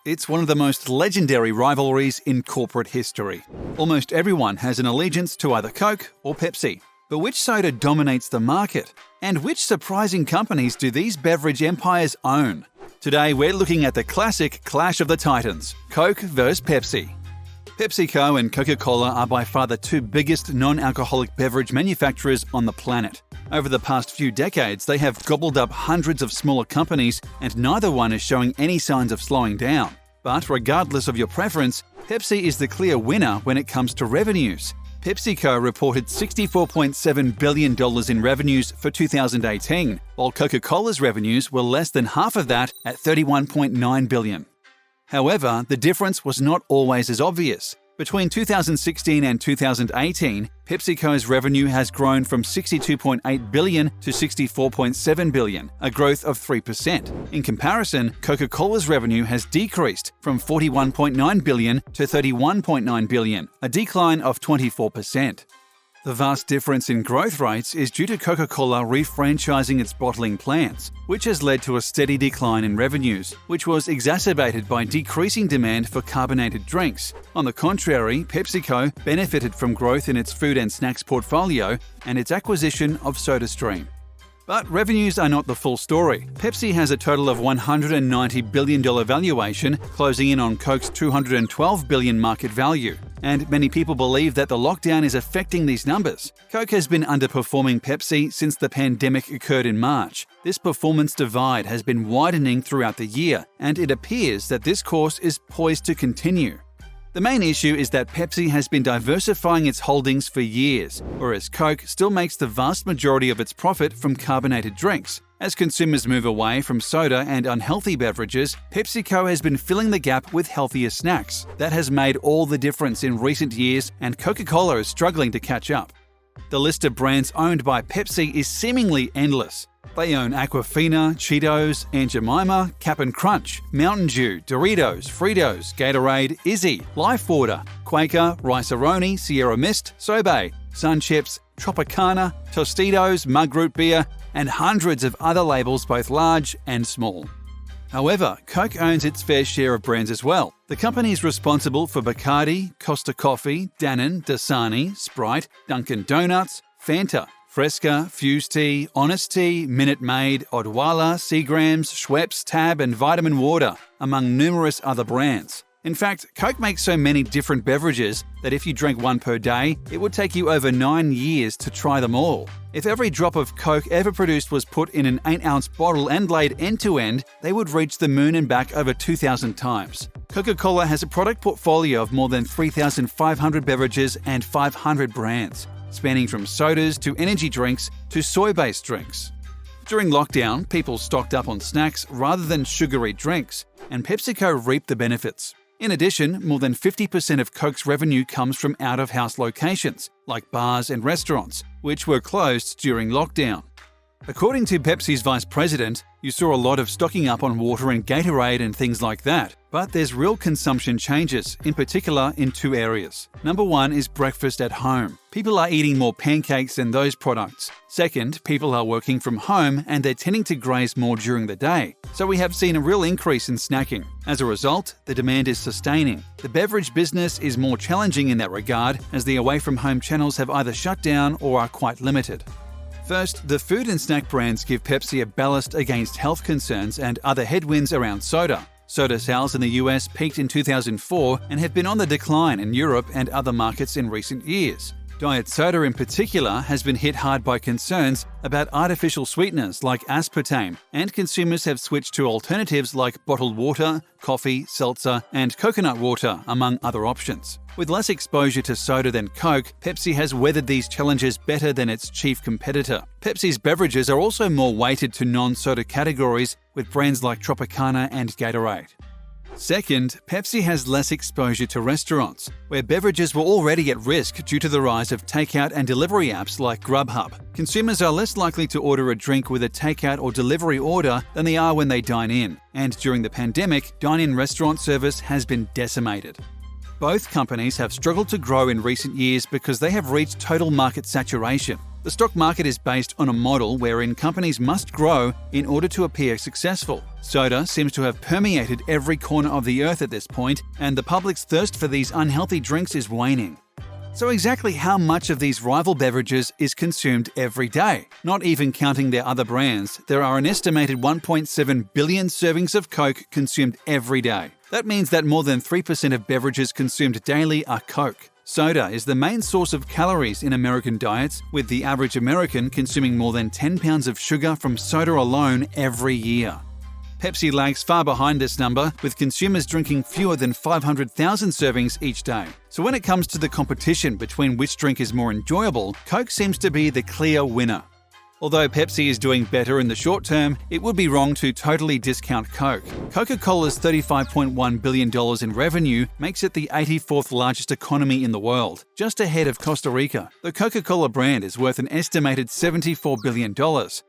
It's one of the most legendary rivalries in corporate history. Almost everyone has an allegiance to either Coke or Pepsi. But which soda dominates the market? And which surprising companies do these beverage empires own? Today we're looking at the classic clash of the titans, Coke versus Pepsi. PepsiCo and Coca-Cola are by far the two biggest non-alcoholic beverage manufacturers on the planet. Over the past few decades, they have gobbled up hundreds of smaller companies, and neither one is showing any signs of slowing down. But regardless of your preference, Pepsi is the clear winner when it comes to revenues. PepsiCo reported $64.7 billion in revenues for 2018, while Coca-Cola's revenues were less than half of that at $31.9 billion. However, the difference was not always as obvious. Between 2016 and 2018, PepsiCo's revenue has grown from $62.8 billion to $64.7 billion, a growth of 3%. In comparison, Coca-Cola's revenue has decreased from $41.9 billion to $31.9 billion, a decline of 24%. The vast difference in growth rates is due to Coca-Cola refranchising its bottling plants, which has led to a steady decline in revenues, which was exacerbated by decreasing demand for carbonated drinks. On the contrary, PepsiCo benefited from growth in its food and snacks portfolio and its acquisition of SodaStream. But revenues are not the full story. Pepsi has a total of $190 billion valuation, closing in on Coke's $212 billion market value. And many people believe that the lockdown is affecting these numbers. Coke has been underperforming Pepsi since the pandemic occurred in March. This performance divide has been widening throughout the year, and it appears that this course is poised to continue. The main issue is that Pepsi has been diversifying its holdings for years, whereas Coke still makes the vast majority of its profit from carbonated drinks. As consumers move away from soda and unhealthy beverages, PepsiCo has been filling the gap with healthier snacks. That has made all the difference in recent years, and Coca-Cola is struggling to catch up. The list of brands owned by Pepsi is seemingly endless. They own Aquafina, Cheetos, Aunt Jemima, Cap'n Crunch, Mountain Dew, Doritos, Fritos, Gatorade, Izzy, Life Water, Quaker, Rice-A-Roni, Sierra Mist, Sobe, Sun Chips, Tropicana, Tostitos, Mug Root Beer, and hundreds of other labels both large and small. However, Coke owns its fair share of brands as well. The company is responsible for Bacardi, Costa Coffee, Dannon, Dasani, Sprite, Dunkin' Donuts, Fanta, Fresca, Fuse Tea, Honest Tea, Minute Maid, Odwalla, Seagrams, Schweppes, Tab, and Vitamin Water, among numerous other brands. In fact, Coke makes so many different beverages that if you drank one per day, it would take you over 9 years to try them all. If every drop of Coke ever produced was put in an 8-ounce bottle and laid end-to-end, they would reach the moon and back over 2,000 times. Coca-Cola has a product portfolio of more than 3,500 beverages and 500 brands, spanning from sodas to energy drinks to soy-based drinks. During lockdown, people stocked up on snacks rather than sugary drinks, and PepsiCo reaped the benefits. In addition, more than 50% of Coke's revenue comes from out-of-house locations, like bars and restaurants, which were closed during lockdown. According to Pepsi's vice president, you saw a lot of stocking up on water and Gatorade and things like that. But there's real consumption changes, in particular in two areas. Number one is breakfast at home. People are eating more pancakes than those products. Second, people are working from home and they're tending to graze more during the day. So we have seen a real increase in snacking. As a result, the demand is sustaining. The beverage business is more challenging in that regard, as the away-from-home channels have either shut down or are quite limited. First, the food and snack brands give Pepsi a ballast against health concerns and other headwinds around soda. Soda sales in the US peaked in 2004 and have been on the decline in Europe and other markets in recent years. Diet soda in particular has been hit hard by concerns about artificial sweeteners like aspartame, and consumers have switched to alternatives like bottled water, coffee, seltzer, and coconut water, among other options. With less exposure to soda than Coke, Pepsi has weathered these challenges better than its chief competitor. Pepsi's beverages are also more weighted to non-soda categories, with brands like Tropicana and Gatorade. Second, Pepsi has less exposure to restaurants, where beverages were already at risk due to the rise of takeout and delivery apps like Grubhub. Consumers are less likely to order a drink with a takeout or delivery order than they are when they dine in, and during the pandemic, dine-in restaurant service has been decimated. Both companies have struggled to grow in recent years because they have reached total market saturation. The stock market is based on a model wherein companies must grow in order to appear successful. Soda seems to have permeated every corner of the earth at this point, and the public's thirst for these unhealthy drinks is waning. So exactly how much of these rival beverages is consumed every day? Not even counting their other brands, there are an estimated 1.7 billion servings of Coke consumed every day. That means that more than 3% of beverages consumed daily are Coke. Soda is the main source of calories in American diets, with the average American consuming more than 10 pounds of sugar from soda alone every year. Pepsi lags far behind this number, with consumers drinking fewer than 500,000 servings each day. So when it comes to the competition between which drink is more enjoyable, Coke seems to be the clear winner. Although Pepsi is doing better in the short term, it would be wrong to totally discount Coke. Coca-Cola's $35.1 billion in revenue makes it the 84th largest economy in the world, just ahead of Costa Rica. The Coca-Cola brand is worth an estimated $74 billion,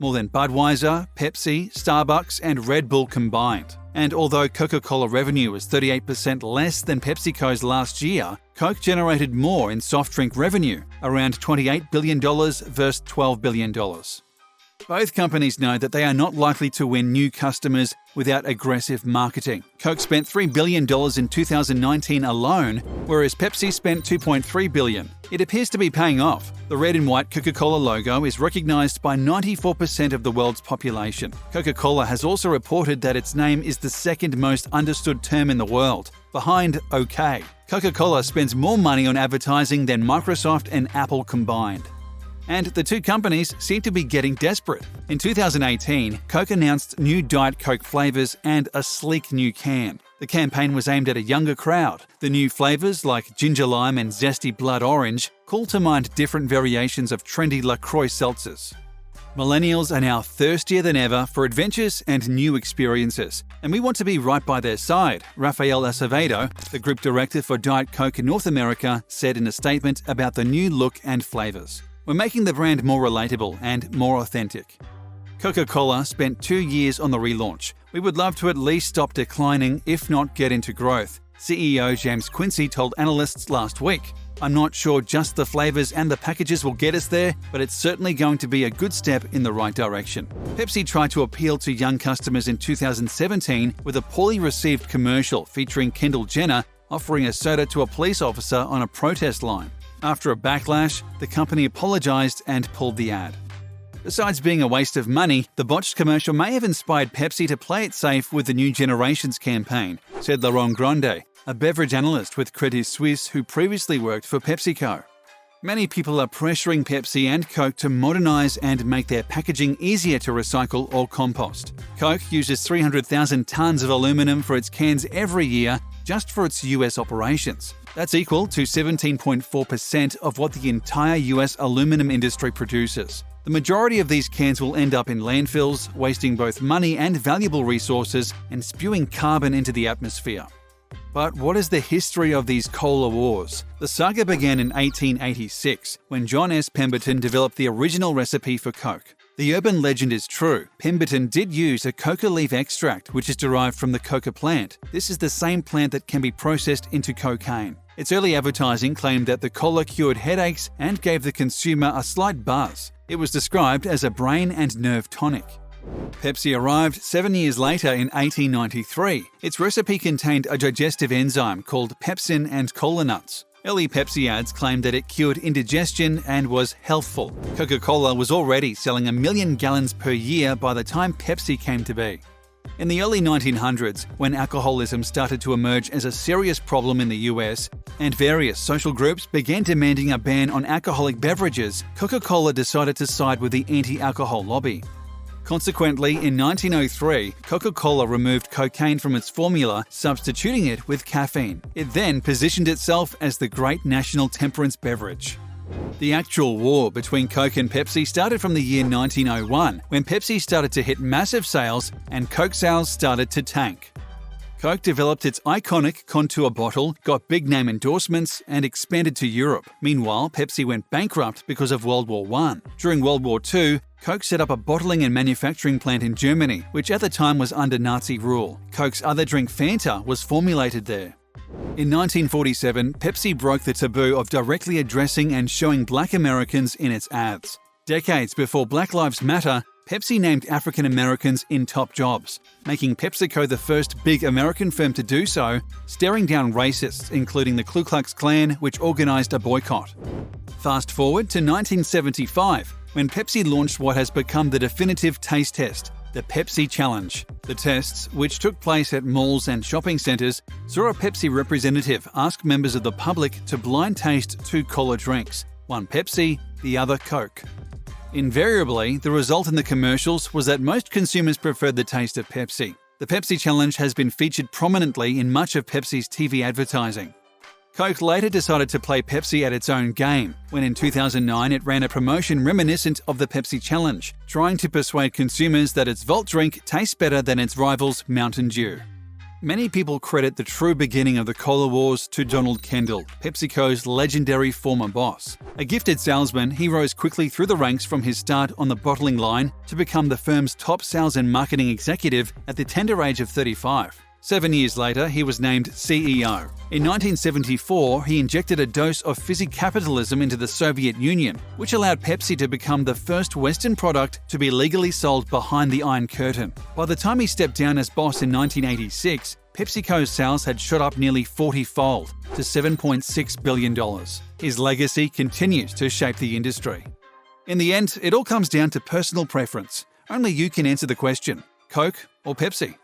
more than Budweiser, Pepsi, Starbucks, and Red Bull combined. And although Coca-Cola revenue was 38% less than PepsiCo's last year, Coke generated more in soft drink revenue, around $28 billion versus $12 billion. Both companies know that they are not likely to win new customers without aggressive marketing. Coke spent $3 billion in 2019 alone, whereas Pepsi spent $2.3 billion. It appears to be paying off. The red and white Coca-Cola logo is recognized by 94% of the world's population. Coca-Cola has also reported that its name is the second most understood term in the world, behind OK. Coca-Cola spends more money on advertising than Microsoft and Apple combined. And the two companies seem to be getting desperate. In 2018, Coke announced new Diet Coke flavors and a sleek new can. The campaign was aimed at a younger crowd. The new flavors, like ginger lime and zesty blood orange, call to mind different variations of trendy LaCroix seltzers. Millennials are now thirstier than ever for adventures and new experiences, and we want to be right by their side, Rafael Acevedo, the group director for Diet Coke in North America, said in a statement about the new look and flavors. We're making the brand more relatable and more authentic. Coca-Cola spent 2 years on the relaunch. We would love to at least stop declining, if not get into growth, CEO James Quincy told analysts last week. I'm not sure just the flavors and the packages will get us there, but it's certainly going to be a good step in the right direction. Pepsi tried to appeal to young customers in 2017 with a poorly received commercial featuring Kendall Jenner offering a soda to a police officer on a protest line. After a backlash, the company apologized and pulled the ad. Besides being a waste of money, the botched commercial may have inspired Pepsi to play it safe with the New Generations campaign, said Laurent Grandet, a beverage analyst with Credit Suisse who previously worked for PepsiCo. Many people are pressuring Pepsi and Coke to modernize and make their packaging easier to recycle or compost. Coke uses 300,000 tons of aluminum for its cans every year just for its US operations. That's equal to 17.4% of what the entire US aluminum industry produces. The majority of these cans will end up in landfills, wasting both money and valuable resources and spewing carbon into the atmosphere. But what is the history of these cola wars? The saga began in 1886, when John S. Pemberton developed the original recipe for Coke. The urban legend is true. Pemberton did use a coca leaf extract, which is derived from the coca plant. This is the same plant that can be processed into cocaine. Its early advertising claimed that the cola cured headaches and gave the consumer a slight buzz. It was described as a brain and nerve tonic. Pepsi arrived 7 years later in 1893. Its recipe contained a digestive enzyme called pepsin and cola nuts. Early Pepsi ads claimed that it cured indigestion and was healthful. Coca-Cola was already selling 1 million gallons per year by the time Pepsi came to be. In the early 1900s, when alcoholism started to emerge as a serious problem in the US, and various social groups began demanding a ban on alcoholic beverages, Coca-Cola decided to side with the anti-alcohol lobby. Consequently, in 1903, Coca-Cola removed cocaine from its formula, substituting it with caffeine. It then positioned itself as the great national temperance beverage. The actual war between Coke and Pepsi started from the year 1901, when Pepsi started to hit massive sales and Coke sales started to tank. Coke developed its iconic contour bottle, got big name endorsements, and expanded to Europe. Meanwhile, Pepsi went bankrupt because of World War I. During World War II, Coke set up a bottling and manufacturing plant in Germany, which at the time was under Nazi rule. Coke's other drink Fanta was formulated there. In 1947, Pepsi broke the taboo of directly addressing and showing Black Americans in its ads. Decades before Black Lives Matter, Pepsi named African Americans in top jobs, making PepsiCo the first big American firm to do so, staring down racists, including the Ku Klux Klan, which organised a boycott. Fast forward to 1975, when Pepsi launched what has become the definitive taste test, the Pepsi Challenge. The tests, which took place at malls and shopping centres, saw a Pepsi representative ask members of the public to blind taste two cola drinks, one Pepsi, the other Coke. Invariably, the result in the commercials was that most consumers preferred the taste of Pepsi. The Pepsi Challenge has been featured prominently in much of Pepsi's TV advertising. Coke later decided to play Pepsi at its own game, when in 2009 it ran a promotion reminiscent of the Pepsi Challenge, trying to persuade consumers that its Volt drink tastes better than its rival's Mountain Dew. Many people credit the true beginning of the cola wars to Donald Kendall, PepsiCo's legendary former boss. A gifted salesman, he rose quickly through the ranks from his start on the bottling line to become the firm's top sales and marketing executive at the tender age of 35. 7 years later, he was named CEO. In 1974, he injected a dose of fizzy capitalism into the Soviet Union, which allowed Pepsi to become the first Western product to be legally sold behind the Iron Curtain. By the time he stepped down as boss in 1986, PepsiCo's sales had shot up nearly 40-fold to $7.6 billion. His legacy continues to shape the industry. In the end, it all comes down to personal preference. Only you can answer the question: Coke or Pepsi?